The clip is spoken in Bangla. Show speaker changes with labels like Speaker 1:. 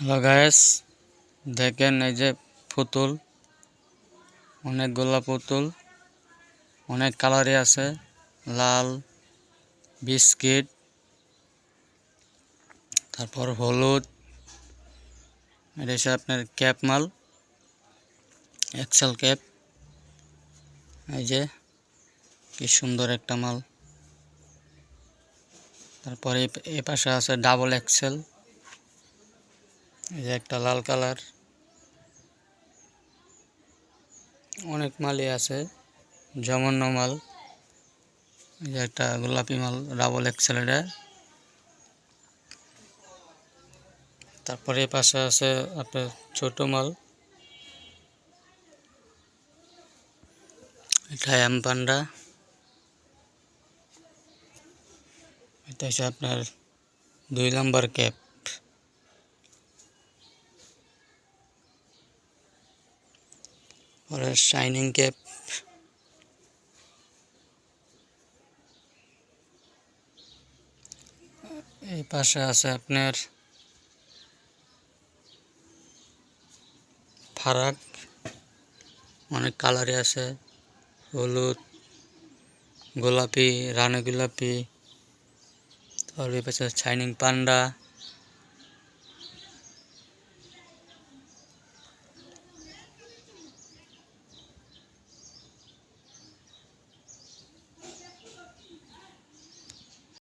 Speaker 1: হ্যালো গাইস, দেখেন এই যে পুতুল, অনেকগুলা পুতুল, অনেক কালারই আছে, লাল, বিস্কিট, তারপর হলুদ। এটা হচ্ছে আপনার ক্যাপ মাল, এক্সেল ক্যাপ। এই যে কি সুন্দর একটা মাল। তারপরে এই পাশে আছে ডাবল এক্সেল। এই যে একটা লাল কালার, অনেক মালই আছে, জমন্য মাল। এই যে একটা গোলাপি মাল, ডাবল এক্সেল এটা। তারপরে এই পাশে আছে আপনার ছোট মাল, এটা এম পান্ডা। এটা হচ্ছে আপনার 2 নাম্বার ক্যাপ। পরে শাইনিং ক্যাপ। এই পাশে আছে আপনার ফারাক, অনেক কালারে আছে, হলুদ, গোলাপি, রানী গোলাপি। তারপরে এই পাশে শাইনিং পান্ডা।